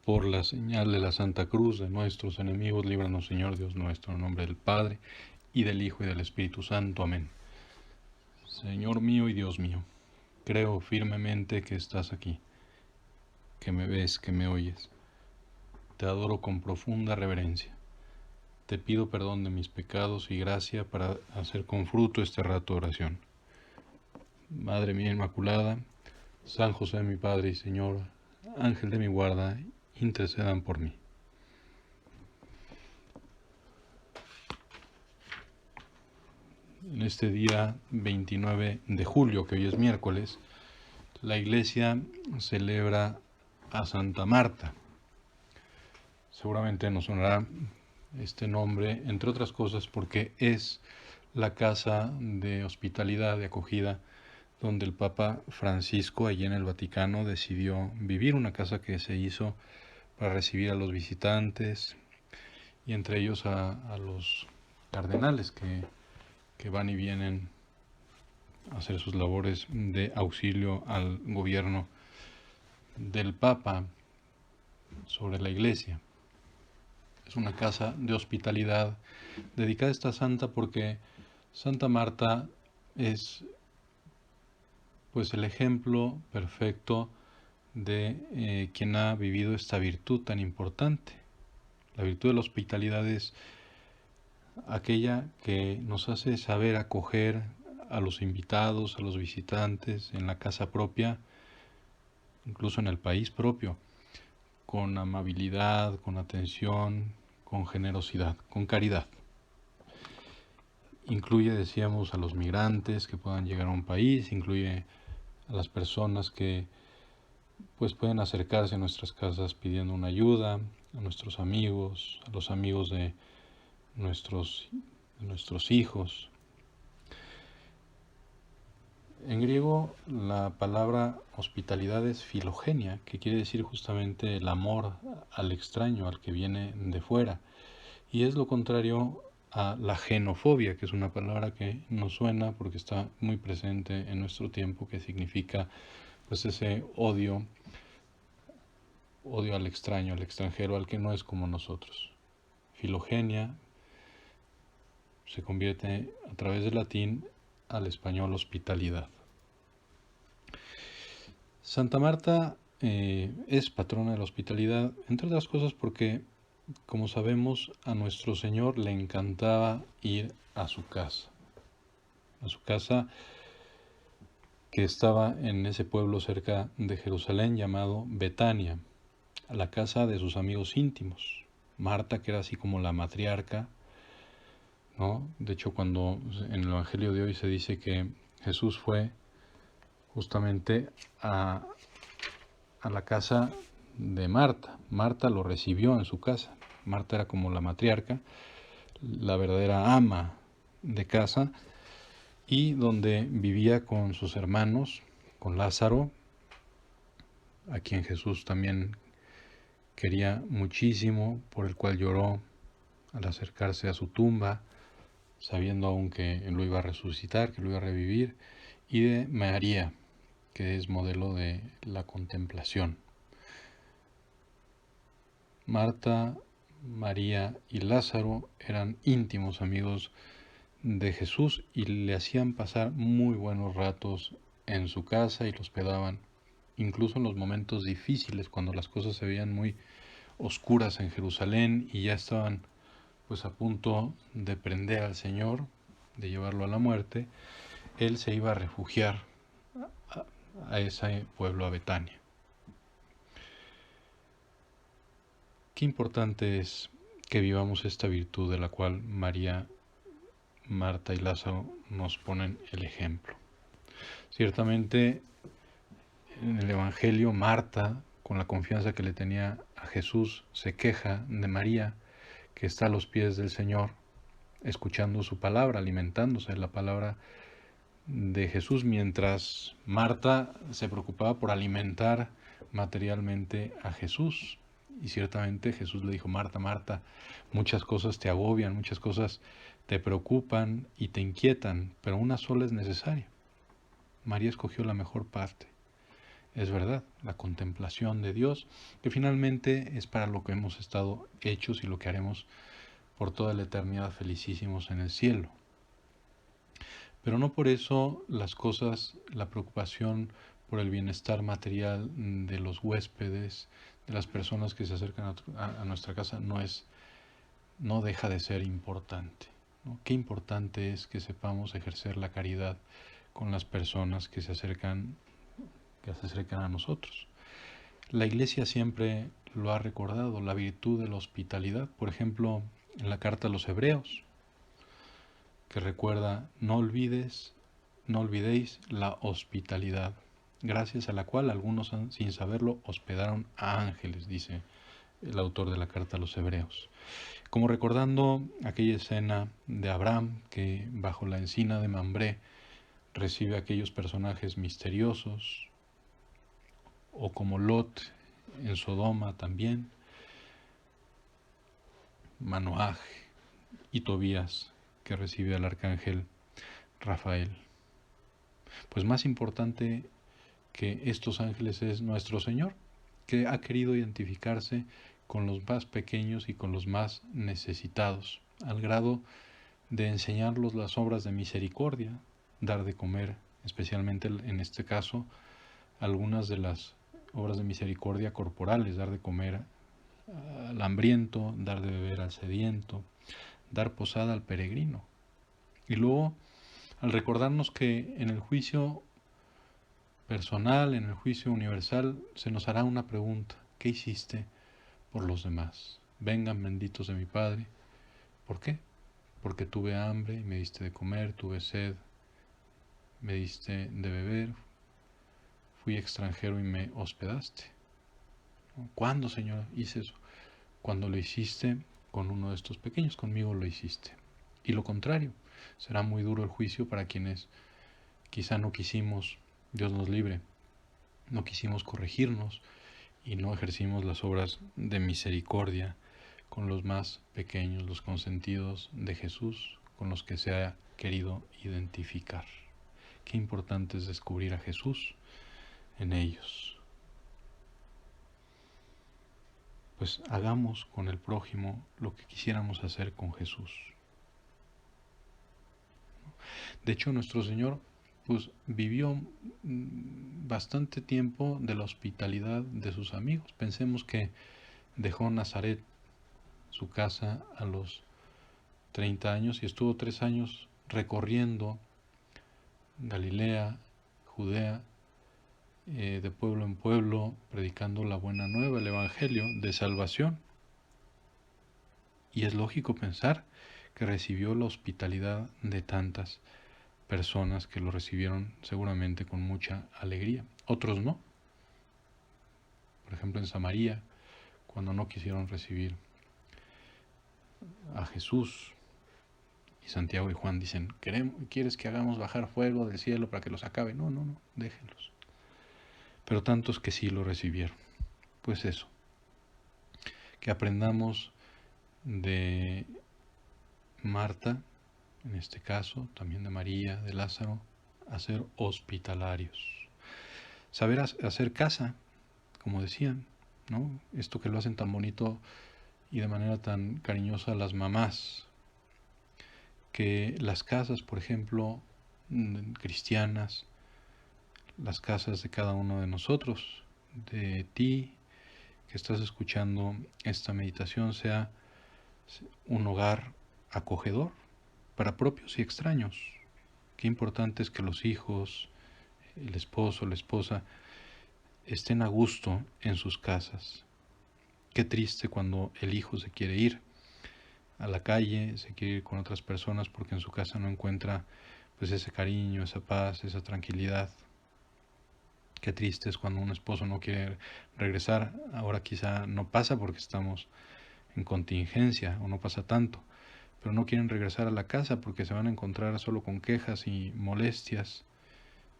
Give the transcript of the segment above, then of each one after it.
Por la señal de la Santa Cruz de nuestros enemigos, líbranos, Señor Dios nuestro, en nombre del Padre, y del Hijo, y del Espíritu Santo. Amén. Señor mío y Dios mío, creo firmemente que estás aquí, que me ves, que me oyes. Te adoro con profunda reverencia. Te pido perdón de mis pecados y gracia para hacer con fruto este rato de oración. Madre mía Inmaculada, San José mi Padre y Señor, Ángel de mi guarda, intercedan por mí. En este día 29 de julio, que hoy es miércoles, la Iglesia celebra a Santa Marta. Seguramente nos sonará este nombre, entre otras cosas, porque es la casa de hospitalidad, de acogida, donde el Papa Francisco, allí en el Vaticano, decidió vivir, una casa que se hizo para recibir a los visitantes y entre ellos a los cardenales que van y vienen a hacer sus labores de auxilio al gobierno del Papa sobre la Iglesia. Es una casa de hospitalidad dedicada a esta santa porque Santa Marta es pues el ejemplo perfecto de quien ha vivido esta virtud tan importante. La virtud de la hospitalidad es aquella que nos hace saber acoger a los invitados, a los visitantes en la casa propia, incluso en el país propio, con amabilidad, con atención, con generosidad, con caridad. Incluye, decíamos, a los migrantes que puedan llegar a un país, incluye a las personas que pues pueden acercarse a nuestras casas pidiendo una ayuda, a nuestros amigos, a los amigos de nuestros hijos. En griego la palabra hospitalidad es filogenia, que quiere decir justamente el amor al extraño, al que viene de fuera. Y es lo contrario a la xenofobia, que es una palabra que nos suena porque está muy presente en nuestro tiempo, que significa pues ese odio al extraño, al extranjero, al que no es como nosotros. Filogenia se convierte a través del latín al español hospitalidad. Santa Marta es patrona de la hospitalidad, entre otras cosas porque, como sabemos, a nuestro Señor le encantaba ir a su casa que estaba en ese pueblo cerca de Jerusalén llamado Betania, a la casa de sus amigos íntimos. Marta, que era así como la matriarca, ¿no? De hecho, cuando en el Evangelio de hoy se dice que Jesús fue justamente a la casa de Marta. Marta lo recibió en su casa. Marta era como la matriarca, la verdadera ama de casa, y donde vivía con sus hermanos, con Lázaro, a quien Jesús también quería muchísimo, por el cual lloró al acercarse a su tumba, sabiendo aún que lo iba a resucitar, que lo iba a revivir, y de María, que es modelo de la contemplación. Marta, María y Lázaro eran íntimos amigos de Jesús y le hacían pasar muy buenos ratos en su casa y lo hospedaban, incluso en los momentos difíciles, cuando las cosas se veían muy oscuras en Jerusalén y ya estaban pues a punto de prender al Señor, de llevarlo a la muerte. Él se iba a refugiar a ese pueblo, a Betania. Qué importante es que vivamos esta virtud de la cual María, Marta y Lázaro nos ponen el ejemplo. Ciertamente, en el Evangelio, Marta, con la confianza que le tenía a Jesús, se queja de María, que está a los pies del Señor, escuchando su palabra, alimentándose de la palabra de Jesús, mientras Marta se preocupaba por alimentar materialmente a Jesús. Y ciertamente Jesús le dijo: Marta, Marta, muchas cosas te agobian, muchas cosas te preocupan y te inquietan, pero una sola es necesaria. María escogió la mejor parte. es verdad, la contemplación de Dios, que finalmente es para lo que hemos estado hechos y lo que haremos por toda la eternidad felicísimos en el cielo. Pero no por eso las cosas, la preocupación por el bienestar material de los huéspedes, de las personas que se acercan a nuestra casa, no deja de ser importante, ¿no? Qué importante es que sepamos ejercer la caridad con las personas que se acercan a nosotros. La Iglesia siempre lo ha recordado, la virtud de la hospitalidad. Por ejemplo, en la carta a los Hebreos, que recuerda, no olvidéis la hospitalidad, gracias a la cual algunos, sin saberlo, hospedaron a ángeles, dice el autor de la carta a los Hebreos. Como recordando aquella escena de Abraham que bajo la encina de Mambré recibe a aquellos personajes misteriosos, o como Lot en Sodoma también, Manoaj y Tobías que recibe al arcángel Rafael. Pues más importante que estos ángeles es nuestro Señor, que ha querido identificarse con los más pequeños y con los más necesitados, al grado de enseñarlos las obras de misericordia, dar de comer, especialmente en este caso, algunas de las obras de misericordia corporales, dar de comer al hambriento, dar de beber al sediento, dar posada al peregrino. Y luego, al recordarnos que en el juicio personal, en el juicio universal, se nos hará una pregunta: ¿qué hiciste por los demás? Vengan benditos de mi Padre. ¿Por qué? Porque tuve hambre y me diste de comer, tuve sed, me diste de beber, fui extranjero y me hospedaste. ¿Cuándo, Señor, hice eso? Cuando lo hiciste con uno de estos pequeños, conmigo lo hiciste. Y lo contrario, será muy duro el juicio para quienes quizá no quisimos, Dios nos libre, no quisimos corregirnos y no ejercimos las obras de misericordia con los más pequeños, los consentidos de Jesús, con los que se ha querido identificar. Qué importante es descubrir a Jesús en ellos. Pues hagamos con el prójimo lo que quisiéramos hacer con Jesús. De hecho, nuestro Señor pues vivió bastante tiempo de la hospitalidad de sus amigos. Pensemos que dejó Nazaret, su casa, a los 30 años y estuvo 3 años recorriendo Galilea, Judea, de pueblo en pueblo, predicando la buena nueva, el Evangelio de salvación. Y es lógico pensar que recibió la hospitalidad de tantas personas que lo recibieron seguramente con mucha alegría. Otros no. Por ejemplo, en Samaria, cuando no quisieron recibir a Jesús, y Santiago y Juan dicen: ¿quieres que hagamos bajar fuego del cielo para que los acabe? No, déjenlos. Pero tantos que sí lo recibieron. Pues eso, que aprendamos de Marta, en este caso, también de María, de Lázaro, a ser hospitalarios. Saber hacer casa, como decían, ¿no? Esto que lo hacen tan bonito y de manera tan cariñosa las mamás, que las casas, por ejemplo, cristianas, las casas de cada uno de nosotros, de ti que estás escuchando esta meditación, sea un hogar acogedor para propios y extraños. Qué importante es que los hijos, el esposo, la esposa, estén a gusto en sus casas. Qué triste cuando el hijo se quiere ir a la calle, se quiere ir con otras personas porque en su casa no encuentra pues ese cariño, esa paz, esa tranquilidad. Qué triste es cuando un esposo no quiere regresar. Ahora quizá no pasa porque estamos en contingencia o no pasa tanto, pero no quieren regresar a la casa porque se van a encontrar solo con quejas y molestias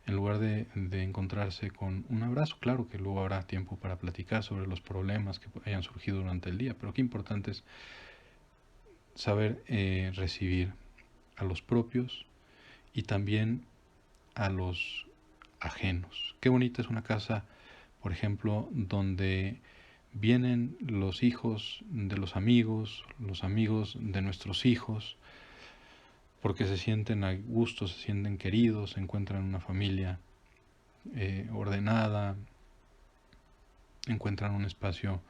en lugar de encontrarse con un abrazo. Claro que luego habrá tiempo para platicar sobre los problemas que hayan surgido durante el día, pero qué importante es saber recibir a los propios y también a los ajenos. Qué bonita es una casa por ejemplo, donde vienen los hijos de los amigos de nuestros hijos, porque se sienten a gusto, se sienten queridos, se encuentran una familia ordenada, encuentran un espacio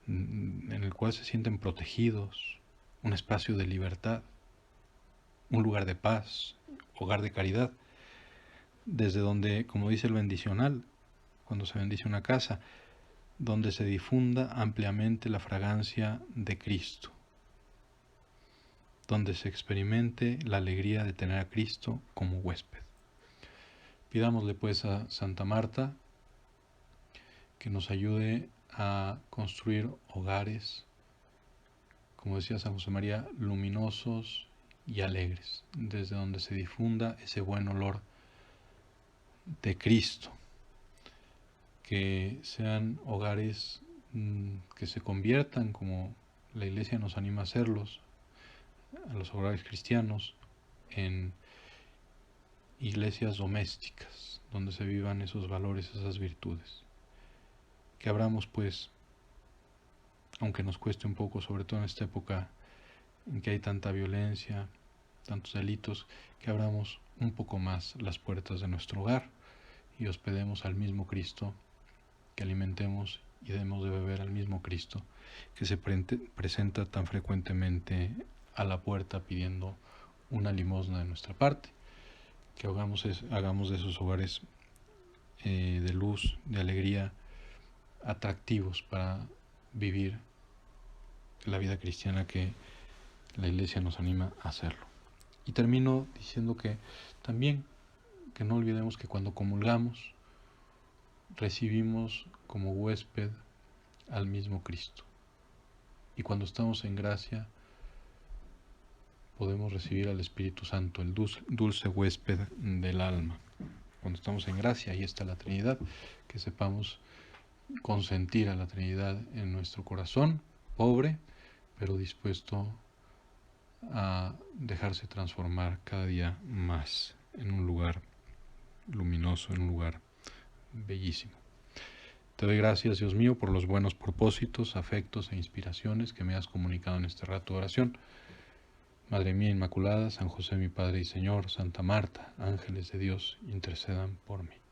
en el cual se sienten protegidos, un espacio de libertad, un lugar de paz, hogar de caridad, desde donde, como dice el bendicional, cuando se bendice una casa, donde se difunda ampliamente la fragancia de Cristo, donde se experimente la alegría de tener a Cristo como huésped. Pidámosle pues a Santa Marta que nos ayude a construir hogares, como decía San José María, luminosos y alegres, desde donde se difunda ese buen olor de Cristo, que sean hogares que se conviertan, como la Iglesia nos anima a hacerlos, a los hogares cristianos, en iglesias domésticas, donde se vivan esos valores, esas virtudes. Que abramos pues, aunque nos cueste un poco, sobre todo en esta época en que hay tanta violencia, tantos delitos, que abramos un poco más las puertas de nuestro hogar y hospedemos al mismo Cristo, que alimentemos y demos de beber al mismo Cristo, que se presenta tan frecuentemente a la puerta pidiendo una limosna de nuestra parte. Que hagamos de esos hogares de luz, de alegría, atractivos para vivir la vida cristiana que la Iglesia nos anima a hacerlo. Y termino diciendo que también que no olvidemos que cuando comulgamos recibimos como huésped al mismo Cristo. Y cuando estamos en gracia podemos recibir al Espíritu Santo, el dulce huésped del alma. Cuando estamos en gracia, ahí está la Trinidad, que sepamos consentir a la Trinidad en nuestro corazón, pobre, pero dispuesto a dejarse transformar cada día más en un lugar luminoso, en un lugar bellísimo. Te doy gracias, Dios mío, por los buenos propósitos, afectos e inspiraciones que me has comunicado en este rato de oración. Madre mía Inmaculada, San José mi Padre y Señor, Santa Marta, ángeles de Dios, intercedan por mí.